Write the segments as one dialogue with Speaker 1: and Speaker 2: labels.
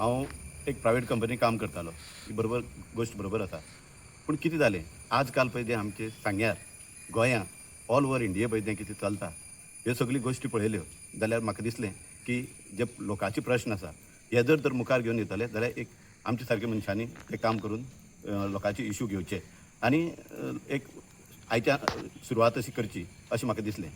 Speaker 1: हांव एक private company काम करतालो, ही बरोबर गोश्ट बरोबर आसा. पूण कितें जालें, आज काल पळय जें आमचें सांग्यार गोंयांत ऑल ओवर इंडिये पळय जें कितें चलता, ह्यो सगळ्यो गोश्टी पळयल्यो जाल्यार म्हाका दिसलें की जे लोकांचे प्रश्न आसा हे जर मुखार घेवन येतले जाल्यार एक आमच्या सारक्या मनशांनी तें काम करून लोकांचे इश्यू घेवचे आनी एक आयच्या सुरवात अशी करची अशें म्हाका दिसलें.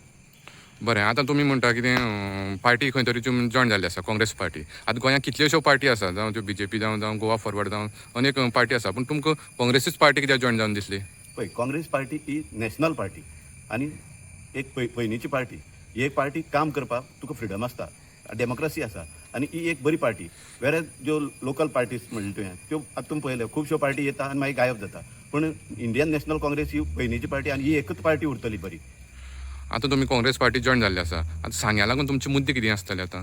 Speaker 2: बरें, आतां तुमी म्हणटा कितें पार्टी खंय तरी तुमी जॉयन जाल्ले आसा, काँग्रेस पार्टी. आतां गोंयांत कितल्योश्यो पार्टी आसा, जावं त्यो BJP जावं गोवा फॉरवर्ड जावं अनेक पार्टी आसा, पूण तुमकां काँग्रेसीच पार्टी कित्याक जॉयन जावन दिसली?
Speaker 1: पळय, काँग्रेस पार्टी ही नॅशनल पार्टी आनी एक पयलींची पार्टी. ही एक पार्टी काम करपाक तुका फ्रिडम आसता, डेमोक्रेसी आसा आनी ही एक बरी पार्टी. वेरेज ज्यो लोकल पार्टीज म्हणले तुवें त्यो आतां तुमी पळयल्यो खुबश्यो पार्टी येता आनी मागीर गायब जाता. पूण इंडियन नॅशनल काँग्रेस ही पयलींची पार्टी आनी ही एकच पार्टी उरतली बरी.
Speaker 2: आतां तुमी काँग्रेस पार्टी जॉयन जाल्ले आसा. आतां सांग्या लागून तुमचे मुद्दे कितें आसतले आतां?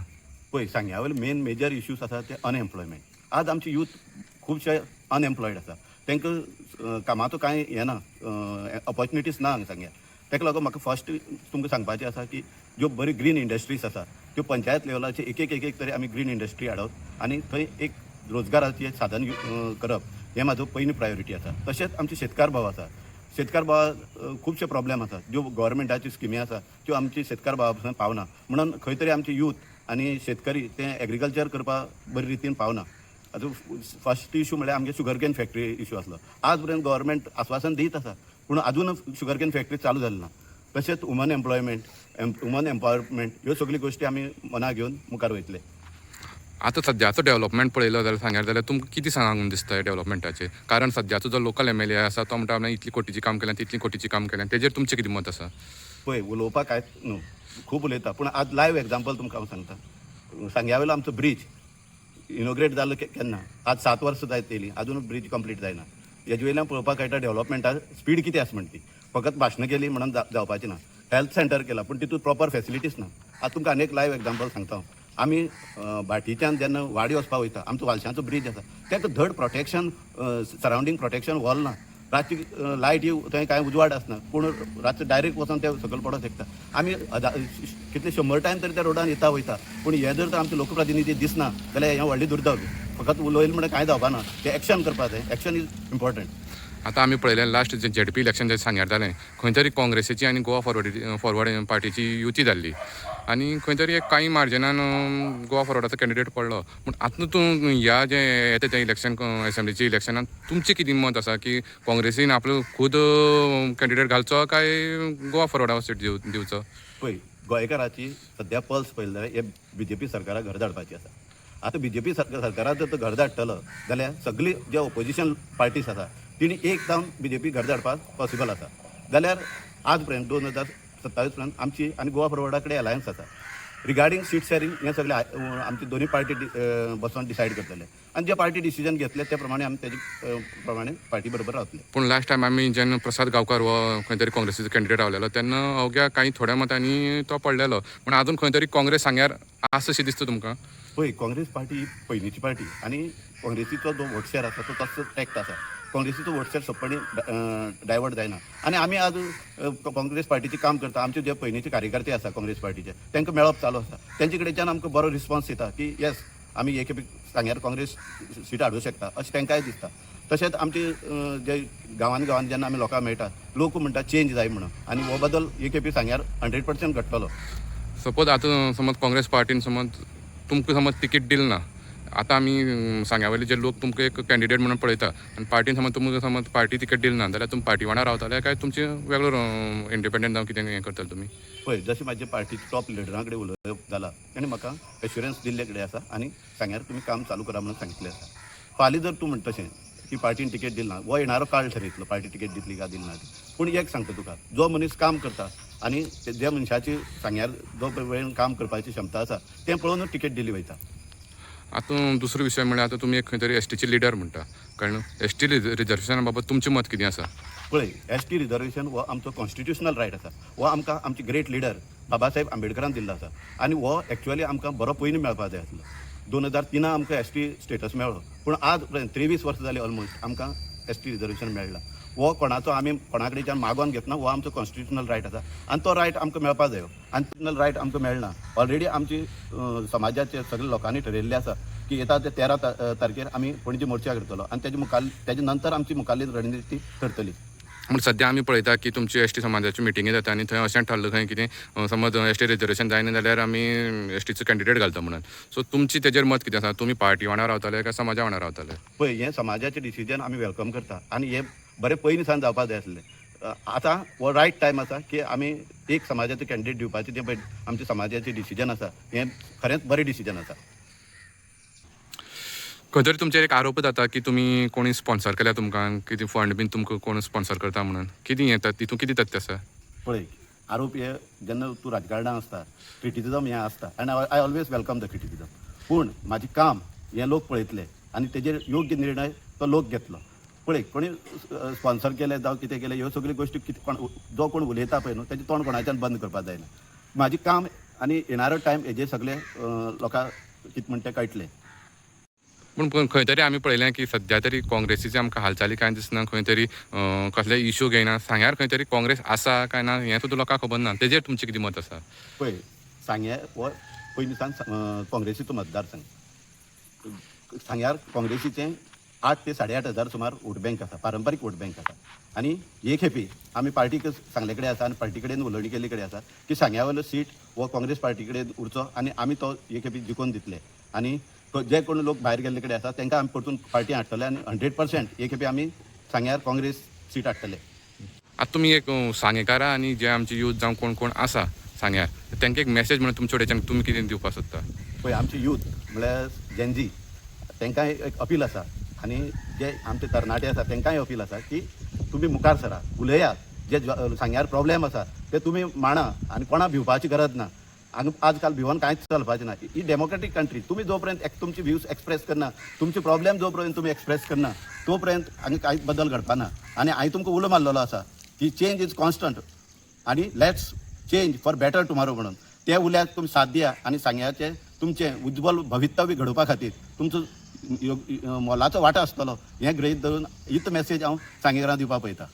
Speaker 1: पळय, सांग्या वयले मेजर इश्यूज आसा ते अनएम्प्लॉयमेंट. आज आमचे यूथ खुबशे अनएम्प्लॉयड आसा, तांकां कामाचो कांय हें ना, ऑपॉर्च्युनिटीज ना हांगा सांग्या. ताका लागून म्हाका फर्स्ट तुमकां सांगपाचें आसा की ज्यो बऱ्यो ग्रीन इंडस्ट्रीज आसा त्यो पंचायत लेवलाचेर एक तरी आमी ग्रीन इंडस्ट्री हाडप आनी थंय एक रोजगाराचें साधन करप हें म्हाजो पयली प्रायोरिटी आसा. तशेंच आमचे शेतकार भाव आसा. शेतकार भाव खुबशे प्रॉब्लेम आसा, ज्यो गव्हर्मेंटाच्यो स्किमी आसा त्यो आमचे शेतकार भावा पर्यंत पावना. म्हणून खंय तरी आमचे यूथ आनी शेतकरी ते एग्रीकल्चर करपाक बरे रितीन पावना. आतां फर्स्ट इश्यू म्हळ्यार आमगे शुगरकेन फॅक्टरी इश्यू आसलो. आज पर्यंत गव्हर्मेंट आश्वासन दीत आसा पूण अजून शुगरकेन फॅक्टरी चालू जाली ना. तशेंच वुमन एम्पॉवरमेंट ह्यो सगळ्यो गोश्टी आमी मनाक घेवन मुखार वयतले.
Speaker 2: आतां सद्याचो डेव्हलपमेंट पळयलो जाल्यार सांग्यार जाल्यार तुमकां कितें सांगून दिसता डेव्हलपमेंटाचें? कारण सद्याचो जो लोकल MLA आसा तो म्हणटा इतली कोटीचें काम केलें तितली कोटीचें काम केलें, तेजेर तुमचें कितें मत आसा?
Speaker 1: पळय, उलोवपाक कांयच न्हू, खूब उलयता पूण आज लायव्ह एग्जाम्पल तुमकां हांव सांगता. सांग्या वयलो आमचो ब्रीज इनॉग्रेट जालो केन्ना, आज 7 वर्सां जायत येयलीं, अजून ब्रीज कंप्लीट जायना. हेजे वयल्यान पळोवपाक कळटा डेव्हलपमेंटा स्पीड कितें आसा म्हणटी. फकत भाशणां केली म्हणून जावपाचें ना. हेल्थ सेंटर केला पूण तितून प्रॉपर फॅसिलिटीज ना. आतां तुमकां आनी एक लायव्ह एग्जाम्पल सांगता हांव. आमी भाटीच्यान जेन्ना वाडी वचपाक वयता, आमचो वालशांचो ब्रीज आसा तेका धड प्रोटेक्शन, सरावंडींग प्रोटेक्शन वॉल ना. रातची लायट येव थंय कांय उजवाड आसना पूण रातचो डायरेक्ट वचोन ते सकयल पडोंक शकता. आमी कितले 100 टायम तरी त्या रोडान येता वयता पूण हे जर आमचे लोकप्रतिनिधी दिसना जाल्यार हें व्हडली दुर्दैव. फकत उलयलें म्हणून कांय जावपा ना, तें एक्शन करपा जाय. Action is important.
Speaker 2: आतां आमी पळयलें लास्ट जे ZP इलेक्शन जे सांग्यार जालें, खंय तरी काँग्रेसीची आनी गोवा फॉरवर्ड पार्टीची युती जाल्ली आनी खंय तरी एक कांय मार्जिनान गोवा फॉरवर्डाचो कॅन्डिडेट पडलो. पूण आतां तूं ह्या जे येता तें इलेक्शन असेंब्लीच्या इलेक्शनान तुमचें कितें मत आसा की काँग्रेसीन आपलो खूद कॅन्डिडेट घालचो काय गोवा फॉरवर्डाक सीट दिवचो?
Speaker 1: पळय, गोंयकाराची सद्या पल्स पळयलें जाल्यार हे BJP सरकाराक घर धाडपाची आसा. आतां BJP सरकाराक जर तो घर धाडटलो जाल्यार सगळी जे ऑपोजिशन पार्टीज आसा तिणी एक जावन BJP घर धाडपाक पॉसिबल आसा. जाल्यार आज पर्यंत 2027 पर्यंत आमची आनी गोवा फॉरवर्डा कडेन अलायन्स आसा. रिगार्डींग सीट शेअरिंग हें सगळें आमचे दोनूय पार्टी बसून डिसायड करतले आनी जे पार्टी डिसिजन घेतले त्या प्रमाणे आमी तेजे प्रमाणे पार्टी बरोबर रावतले.
Speaker 2: पूण लास्ट टायम आमी जेन्ना प्रसाद गांवकार हो खंय तरी काँग्रेसीचो कॅन्डिडेट रावलेलो तेन्ना अवघ्या कांय थोड्या मतांनी तो पडलेलो. पूण आजून खंय तरी काँग्रेस सांग्यार आसा अशें दिसता तुमकां?
Speaker 1: पळय, काँग्रेस पार्टी ही पयलींची पार्टी आनी काँग्रेसीचो जो वोट शेअर आसा तो तसो टॅक्ट आसा. काँग्रेसीचो वोट शेअर सोंपणी डायवर्ट जायना आनी आमी आज काँग्रेस पार्टीचें काम करता. आमचे जे पयलींचे कार्यकर्ते आसा काँग्रेस पार्टीचे तांकां मेळप चालू आसा. तेंचे कडेच्यान आमकां बरो रिस्पॉन्स येता की येस आमी एक सांग्यार काँग्रेस सीट हाडूंक शकता अशें तांकांय दिसता. तशेंच आमचे जे गांवांनी जेन्ना आमी लोकांक मेळटा लोक म्हणटा चेंज जाय म्हणून आनी हो बदल एक सांग्यार 100% घडटलो.
Speaker 2: सपोज आतां समज काँग्रेस पार्टीन समज तुमकां समज तिकीट दिली ना, आतां आमी सांग्या वयले जे लोक तुमकां एक कॅन्डिडेट म्हणून पळयता आनी पार्टीन समज तुमकां समज पार्टी तिकेट दिली ना जाल्यार तुमी पार्टी वांगडा रावतले काय तुमचे वेगळो इंडिपेंडंट जावं कितें हें करतले तुमी?
Speaker 1: पळय, जशें म्हाजे पार्टीचे टॉप लिडरां कडेन उलोवप जाला ताणें म्हाका एश्युरन्स दिल्ले कडेन आसा आनी सांग्यार तुमी काम चालू करा म्हणून सांगितलें आसा. फाल्यां जर तूं म्हणटा तशें की पार्टीन तिकेट दिली ना हो येणारो काळ ठरयतलो पार्टी तिकेट दितली काय दिली ना ती. पूण एक सांगता तुका, जो मनीस काम करता आनी ज्या मनशाची सांग्यार जो वेळेन काम करपाची क्षमता आसा तें पळोवनूच तिकेट दिली वयता.
Speaker 2: आतां दुसरो विशय म्हळ्यार आतां तुमी एक खंय तरी STचे लिडर म्हणटा, कळ्ळें? ST रिजर्वेशना बाबत तुमचें मत कितें आसा?
Speaker 1: पळय, ST रिजर्वेशन हो आमचो कॉन्स्टिट्युशनल रायट आसा. हो आमकां आमचे ग्रेट लिडर बाबासाहेब आंबेडकरान दिल्लो आसा आनी हो एक्चुअली आमकां बरो पयलीं मेळपाक जाय आसलो. 2003 आमकां ST स्टेटस मेळ्ळो पूण आज पर्यंत 23 वर्सां जालीं ऑलमोस्ट आमकां ST रिजर्वेशन मेळ्ळा. हो कोणाचो आमी कोणा कडच्यान मागोवन घेतना हो आमचो कॉन्स्टिट्युशनल रायट आसा आनी तो रायट आमकां मेळपाक जायो. कॉन्स्टिट्युशनल रायट आमकां मेळना. ऑलरेडी आमची समाजाचे सगळे लोकांनी ठरयल्लें आसा की येता ते 13 तारखेर आमी पणजी मोर्चा करतलो आनी तेजे नंतर आमची मुखाल्ली रणनीती ठरतली.
Speaker 2: पूण सध्या आमी पळयता की तुमची एस टी समाजाची मिटिंगी जाता आनी थंय अशें थारलं खंय कितें समज एस टी रिजर्वेशन जायना जाल्यार आमी एस टीचो कॅन्डिडेट घालता म्हणून. सो तुमची तेजेर मत कितें आसा? तुमी पार्टी वांगडा रावतले काय समाजा वांगडा रावतले?
Speaker 1: पळय हें समाजाचें डिसिजन आमी वेलकम करता आनी हें बरें पयलीं सावन जावपाक जाय आसलें. आतां हो रायट टायम आसा की आमी एक समाजाचें कॅन्डिडेट दिवपाचें जें पळय आमच्या समाजाचें डिसिजन आसा हें खरेंच बरें डिसिजन आसा.
Speaker 2: खंय तरी तुमचेर एक आरोप जाता की तुमी कोणी स्पॉन्सर केल्या तुमकां कितें फंड बीन तुमकां कोण स्पॉन्सर करता म्हणून. कितें येता तितून कितें तथ्य आसा?
Speaker 1: पळय आरोप हे जेन्ना तूं राजकारणांत आसता क्रिटिसिजम हें आसता आनी I always welcome the criticism. पूण म्हाजें काम हें लोक पळयतले आनी तेजेर योग्य निर्णय तो लोक घेतलो. पळय कोणी स्पॉन्सर केले जावं कितें केलें ह्यो सगळ्यो गोश्टी जो कोण उलयता पळय न्हू तेजें तोंड कोणाच्यान बंद करपाक जायना. म्हाजें काम आनी येणारो टायम हेजेर सगळे लोकांक कितें म्हणटा तें कळटलें.
Speaker 2: पूण खंय तरी आमी पळयलें की सध्या तरी काँग्रेसीची आमकां हालचाली कांय दिसना. खंय तरी कसले इश्यू घेयना. सांग्यार खंय तरी काँग्रेस आसा काय ना हें सुद्दां लोकांक खबर ना. तेजेर तुमचें कितें मत आसा?
Speaker 1: पळय सांग्यार हो पयलीं सावन काँग्रेसीचो मतदारसंघ. सांग्यार काँग्रेसीचें 8 ते 8.5 हजार सुमार वोट बँक आसा, पारंपारीक वोट बँक आसा. आनी हे खेपे आमी पार्टीक सांगले कडेन आसा आनी पार्टी कडेन उलोवणी केल्ले कडेन आसा की सांग्या वयलो सीट हो काँग्रेस पार्टी कडेन उरचो आनी आमी तो हे खेपे जिखोवन दितले. आनी जे कोण लोक भायर गेल्ले कडेन आसा तांकां आमी परतून पार्टी हाडटले आनी 100% हे खेपे आमी सांग्यार काँग्रेस सीट हाडटले.
Speaker 2: आतां तुमी एक सांगेकारां आनी जे आमचे यूथ जावं कोण कोण आसा सांग्यार तांकां एक मॅसेज म्हणून तुमचे वटेच्यान तुमी कितें दिवपाक सोदता?
Speaker 1: पळय आमचे यूथ म्हळ्यार जेनजी तांकां एक अपील आसा आनी जे आमचे तरणाटे आसा तांकांय अपील आसा की तुमी मुखार सरा, उलयात. जे सांग्यार प्रॉब्लेम आसा ते तुमी मांडा आनी कोणा भिवपाची गरज ना. आनी आजकाल भिवून कांयच चलपाचें ना. ही डेमोक्रेटीक कंट्री. तुमी जो पर्यंत तुमचे व्ह्यूज एक्सप्रेस करना, तुमचे प्रॉब्लेम जो पर्यंत तुमी एक्सप्रेस करना तो पर्यंत हांगा कांयच बदल घडपाना. आनी हांवें तुमकां उलो मारलेलो आसा की चेंज इज कॉन्स्टंट आनी let's change for better tomorrow म्हणून. त्या उल्याक तुमी साथ दिया आनी सांग्याचें तुमचें उज्वल भवितव्य घडोवपा खातीर तुमचो मोलाचो वांटो आसतलो हें गृहीत धरून हीच मॅसेज हांव सांगेकरांक दिवपाक पळयतां.